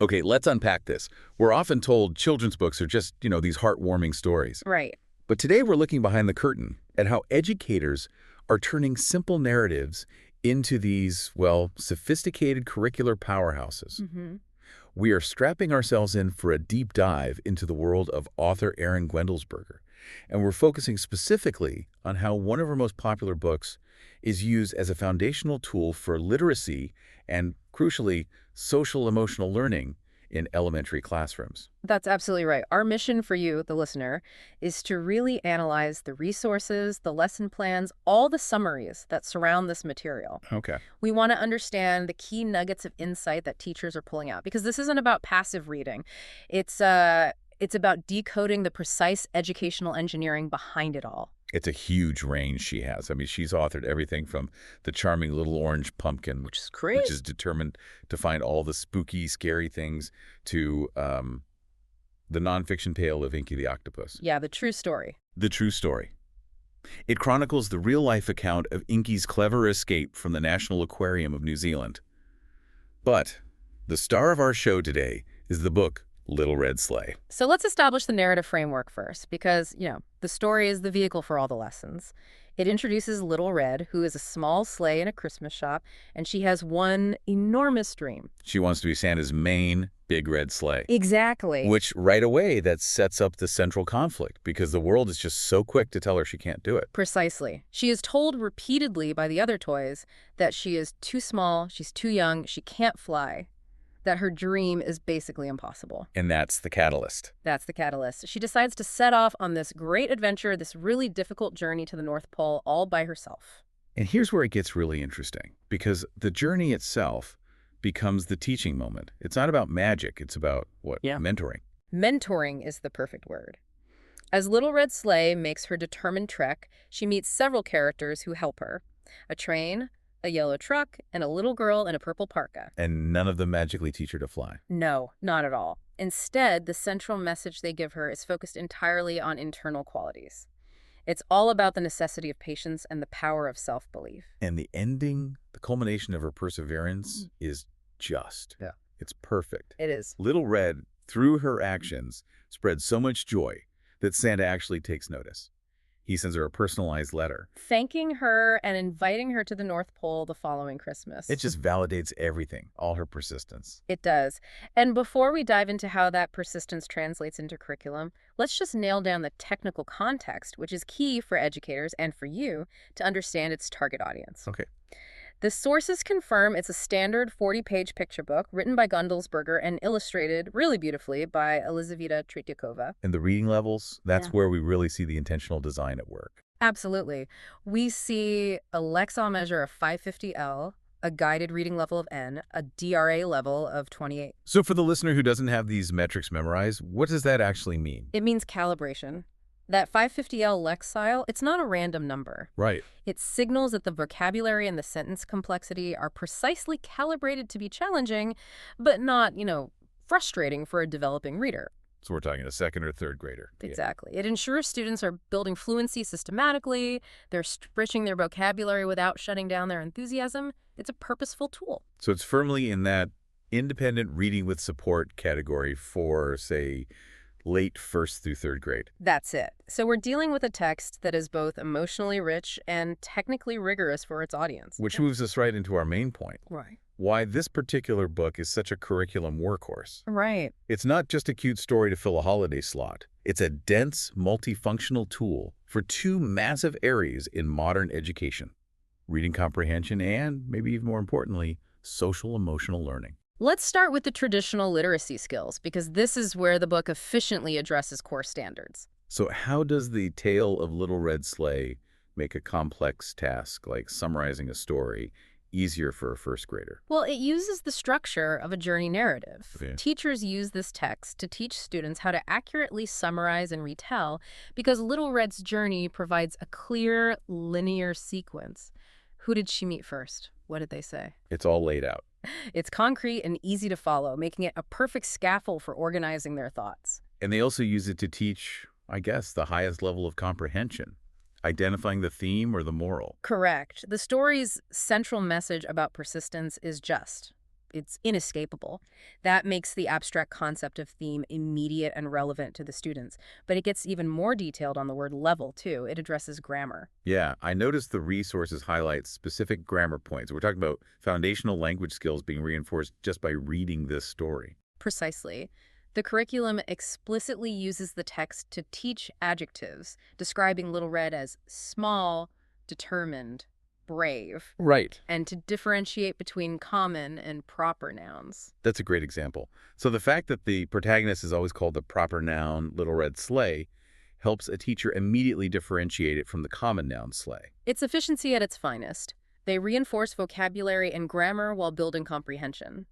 Okay, let's unpack this. We're often told children's books are just, these heartwarming stories. Right. But today we're looking behind the curtain at how educators are turning simple narratives into these, well, sophisticated curricular powerhouses. Mm-hmm. We are strapping ourselves in for a deep dive into the world of author Erin Guendelsberger, and we're focusing specifically on how one of her most popular books is used as a foundational tool for literacy and, crucially, social-emotional learning in elementary classrooms. That's absolutely right. Our mission for you, the listener, is to really analyze the resources, the lesson plans, all the summaries that surround this material. Okay. We want to understand the key nuggets of insight that teachers are pulling out, because this isn't about passive reading. It's about decoding the precise educational engineering behind it all. It's a huge range she has. I mean, she's authored everything from the charming little orange pumpkin, Which is great. which is determined to find all the spooky, scary things, to the nonfiction tale of Inky the Octopus. Yeah, the true story. The true story. It chronicles the real-life account of Inky's clever escape from the National Aquarium of New Zealand. But the star of our show today is the book Little Red Sleigh. So let's establish the narrative framework first, because, the story is the vehicle for all the lessons. It introduces Little Red, who is a small sleigh in a Christmas shop, and she has one enormous dream. She wants to be Santa's main big red sleigh. Exactly. Which, right away, that sets up the central conflict, because the world is just so quick to tell her she can't do it. Precisely. She is told repeatedly by the other toys that she is too small, she's too young, she can't fly, that her dream is basically impossible. And that's the catalyst. That's the catalyst. She decides to set off on this great adventure, this really difficult journey to the North Pole all by herself. And here's where it gets really interesting, because the journey itself becomes the teaching moment. It's not about magic. It's about, what? Yeah. Mentoring. Mentoring is the perfect word. As Little Red Sleigh makes her determined trek, she meets several characters who help her. A train, a yellow truck, and a little girl in a purple parka. And none of them magically teach her to fly. No, not at all. Instead, the central message they give her is focused entirely on internal qualities. It's all about the necessity of patience and the power of self-belief. And the ending, the culmination of her perseverance is just. Yeah. It's perfect. It is. Little Red, through her actions, spreads so much joy that Santa actually takes notice. He sends her a personalized letter. Thanking her and inviting her to the North Pole the following Christmas. It just validates everything, all her persistence. It does. And before we dive into how that persistence translates into curriculum, let's just nail down the technical context, which is key for educators and for you to understand its target audience. Okay. The sources confirm it's a standard 40-page picture book written by Guendelsberger and illustrated really beautifully by Elizaveta Tretiakova. And the reading levels, that's Yeah. where we really see the intentional design at work. Absolutely. We see a Lexile measure of 550L, a guided reading level of N, a DRA level of 28. So for the listener who doesn't have these metrics memorized, what does that actually mean? It means calibration. That 550L Lexile, it's not a random number. Right. It signals that the vocabulary and the sentence complexity are precisely calibrated to be challenging, but not, frustrating for a developing reader. So we're talking a second or third grader. Yeah. Exactly. It ensures students are building fluency systematically, they're stretching their vocabulary without shutting down their enthusiasm. It's a purposeful tool. So it's firmly in that independent reading with support category for, say, late first through third grade. That's it. So we're dealing with a text that is both emotionally rich and technically rigorous for its audience. Which moves us right into our main point. Right. Why this particular book is such a curriculum workhorse. Right. It's not just a cute story to fill a holiday slot. It's a dense, multifunctional tool for two massive areas in modern education: reading comprehension and, maybe even more importantly, social-emotional learning. Let's start with the traditional literacy skills, because this is where the book efficiently addresses core standards. So how does the tale of Little Red Sleigh make a complex task like summarizing a story easier for a first grader? Well, it uses the structure of a journey narrative. Okay. Teachers use this text to teach students how to accurately summarize and retell, because Little Red's journey provides a clear, linear sequence. Who did she meet first? What did they say? It's all laid out. It's concrete and easy to follow, making it a perfect scaffold for organizing their thoughts. And they also use it to teach, I guess, the highest level of comprehension, identifying the theme or the moral. Correct. The story's central message about persistence is just. It's inescapable. That makes the abstract concept of theme immediate and relevant to the students. But it gets even more detailed on the word level, too. It addresses grammar. Yeah, I noticed the resources highlight specific grammar points. We're talking about foundational language skills being reinforced just by reading this story. Precisely. The curriculum explicitly uses the text to teach adjectives, describing Little Red as small, determined, brave, Right. and to differentiate between common and proper nouns. That's a great example. So the fact that the protagonist is always called the proper noun Little Red Sleigh helps a teacher immediately differentiate it from the common noun sleigh. It's efficiency at its finest. They reinforce vocabulary and grammar while building comprehension.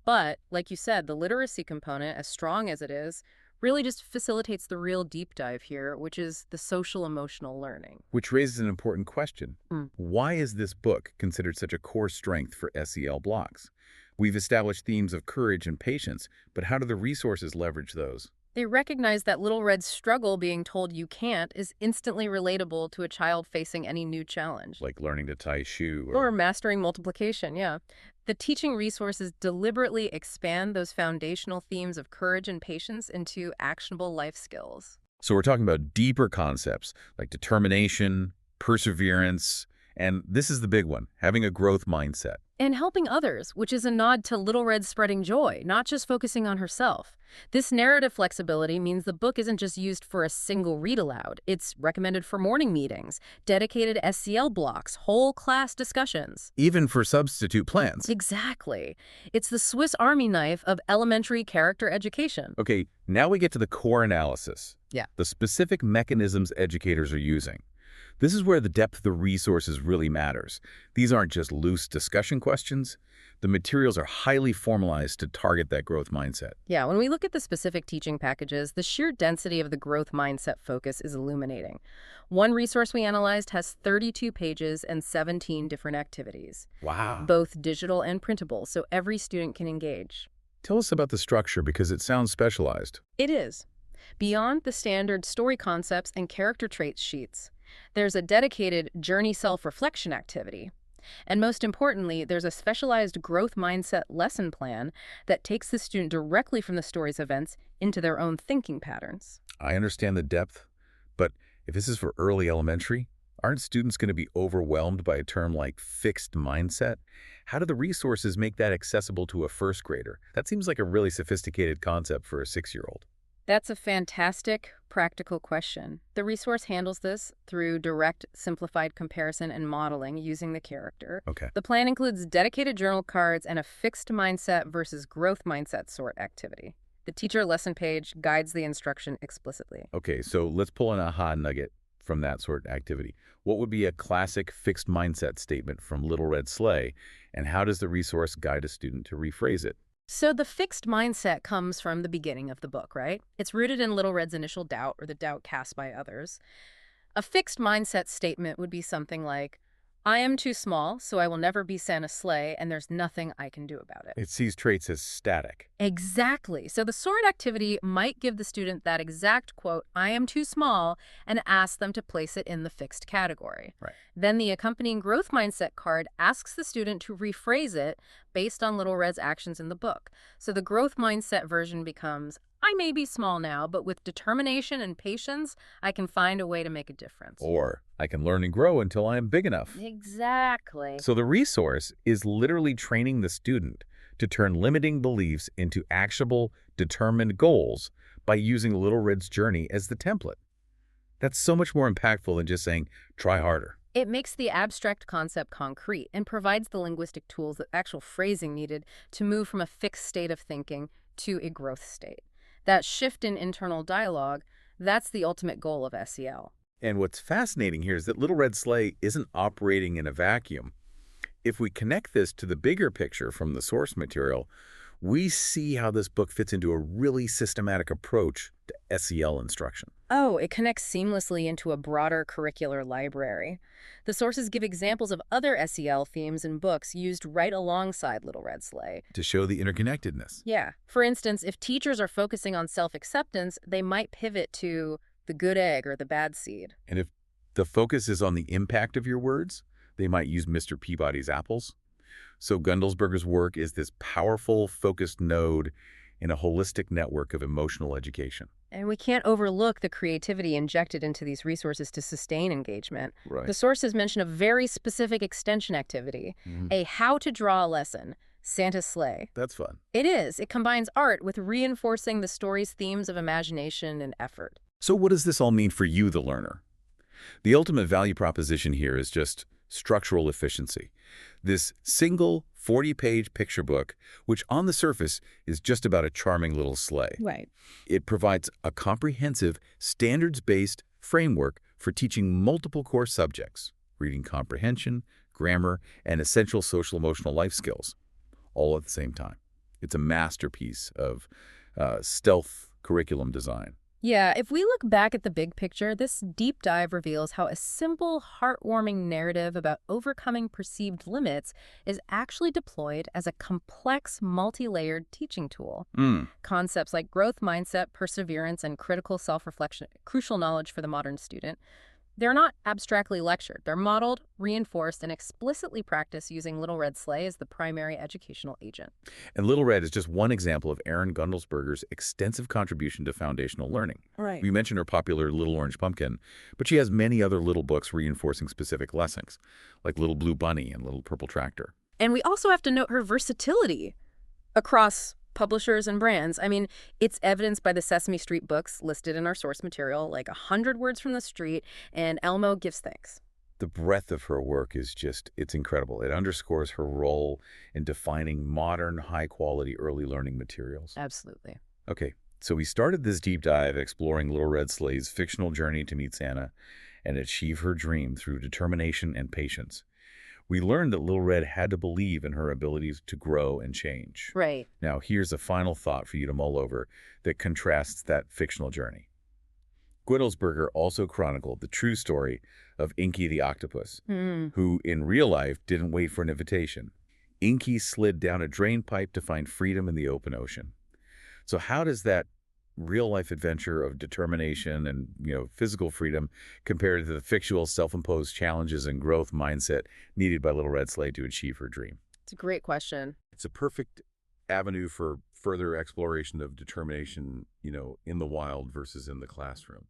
But, like you said, the literacy component, as strong as it is, really just facilitates the real deep dive here, which is the social-emotional learning. Which raises an important question. Mm. Why is this book considered such a core strength for SEL blocks? We've established themes of courage and patience, but how do the resources leverage those? They recognize that Little Red's struggle being told you can't is instantly relatable to a child facing any new challenge. Like learning to tie a shoe Or mastering multiplication, yeah. The teaching resources deliberately expand those foundational themes of courage and patience into actionable life skills. So we're talking about deeper concepts like determination, perseverance, and this is the big one, having a growth mindset. And helping others, which is a nod to Little Red spreading joy, not just focusing on herself. This narrative flexibility means the book isn't just used for a single read aloud. It's recommended for morning meetings, dedicated SEL blocks, whole class discussions. Even for substitute plans. Exactly. It's the Swiss Army knife of elementary character education. Okay, now we get to the core analysis. Yeah. The specific mechanisms educators are using. This is where the depth of the resources really matters. These aren't just loose discussion questions. The materials are highly formalized to target that growth mindset. Yeah, when we look at the specific teaching packages, the sheer density of the growth mindset focus is illuminating. One resource we analyzed has 32 pages and 17 different activities. Wow. Both digital and printable, so every student can engage. Tell us about the structure because it sounds specialized. It is. Beyond the standard story concepts and character traits sheets, there's a dedicated journey self-reflection activity. And most importantly, there's a specialized growth mindset lesson plan that takes the student directly from the story's events into their own thinking patterns. I understand the depth, but if this is for early elementary, aren't students going to be overwhelmed by a term like fixed mindset? How do the resources make that accessible to a first grader? That seems like a really sophisticated concept for a 6-year-old. That's a fantastic, practical question. The resource handles this through direct, simplified comparison and modeling using the character. Okay. The plan includes dedicated journal cards and a fixed mindset versus growth mindset sort activity. The teacher lesson page guides the instruction explicitly. Okay, so let's pull an aha nugget from that sort of activity. What would be a classic fixed mindset statement from Little Red Sleigh, and how does the resource guide a student to rephrase it? So the fixed mindset comes from the beginning of the book, right? It's rooted in Little Red's initial doubt or the doubt cast by others. A fixed mindset statement would be something like, I am too small, so I will never be Santa's sleigh, and there's nothing I can do about it. It sees traits as static. Exactly. So the sword activity might give the student that exact quote, I am too small, and ask them to place it in the fixed category. Right. Then the accompanying growth mindset card asks the student to rephrase it based on Little Red's actions in the book. So the growth mindset version becomes, I may be small now, but with determination and patience, I can find a way to make a difference. Or, I can learn and grow until I am big enough. Exactly. So the resource is literally training the student to turn limiting beliefs into actionable, determined goals by using Little Red's journey as the template. That's so much more impactful than just saying, try harder. It makes the abstract concept concrete and provides the linguistic tools, the actual phrasing needed to move from a fixed state of thinking to a growth state. That shift in internal dialogue, that's the ultimate goal of SEL. And what's fascinating here is that Little Red Sleigh isn't operating in a vacuum. If we connect this to the bigger picture from the source material, we see how this book fits into a really systematic approach to SEL instruction. Oh, it connects seamlessly into a broader curricular library. The sources give examples of other SEL themes and books used right alongside Little Red Sleigh. To show the interconnectedness. Yeah. For instance, if teachers are focusing on self-acceptance, they might pivot to the good egg or the bad seed. And if the focus is on the impact of your words, they might use Mr. Peabody's apples. So Guendelsberger's work is this powerful, focused node in a holistic network of emotional education. And we can't overlook the creativity injected into these resources to sustain engagement. Right. The sources mention a very specific extension activity, Mhm. a how to draw a lesson, Santa's sleigh. That's fun. It is. It combines art with reinforcing the story's themes of imagination and effort. So what does this all mean for you, the learner? The ultimate value proposition here is just structural efficiency. This single 40-page picture book, which on the surface is just about a charming little sleigh. Right. It provides a comprehensive, standards-based framework for teaching multiple core subjects, reading comprehension, grammar, and essential social-emotional life skills, all at the same time. It's a masterpiece of stealth curriculum design. Yeah, if we look back at the big picture, this deep dive reveals how a simple, heartwarming narrative about overcoming perceived limits is actually deployed as a complex, multi-layered teaching tool. Mm. Concepts like growth mindset, perseverance, and critical self-reflection, crucial knowledge for the modern student. They're not abstractly lectured. They're modeled, reinforced, and explicitly practiced using Little Red Sleigh as the primary educational agent. And Little Red is just one example of Erin Guendelsberger's extensive contribution to foundational learning. Right. We mentioned her popular Little Orange Pumpkin, but she has many other little books reinforcing specific lessons, like Little Blue Bunny and Little Purple Tractor. And we also have to note her versatility across publishers and brands. I mean, it's evidenced by the Sesame Street books listed in our source material, like 100 Words from the Street and Elmo Gives Thanks. The breadth of her work is just, it's incredible. It underscores her role in defining modern, high-quality early learning materials. Absolutely. Okay, so we started this deep dive exploring Little Red Sleigh's fictional journey to meet Santa and achieve her dream through determination and patience. We learned that Little Red had to believe in her abilities to grow and change. Right. Now, here's a final thought for you to mull over that contrasts that fictional journey. Guendelsberger also chronicled the true story of Inky the octopus, who in real life didn't wait for an invitation. Inky slid down a drain pipe to find freedom in the open ocean. So how does that real-life adventure of determination and, physical freedom compared to the fictional self-imposed challenges and growth mindset needed by Little Red Sleigh to achieve her dream? It's a great question. It's a perfect avenue for further exploration of determination, in the wild versus in the classroom.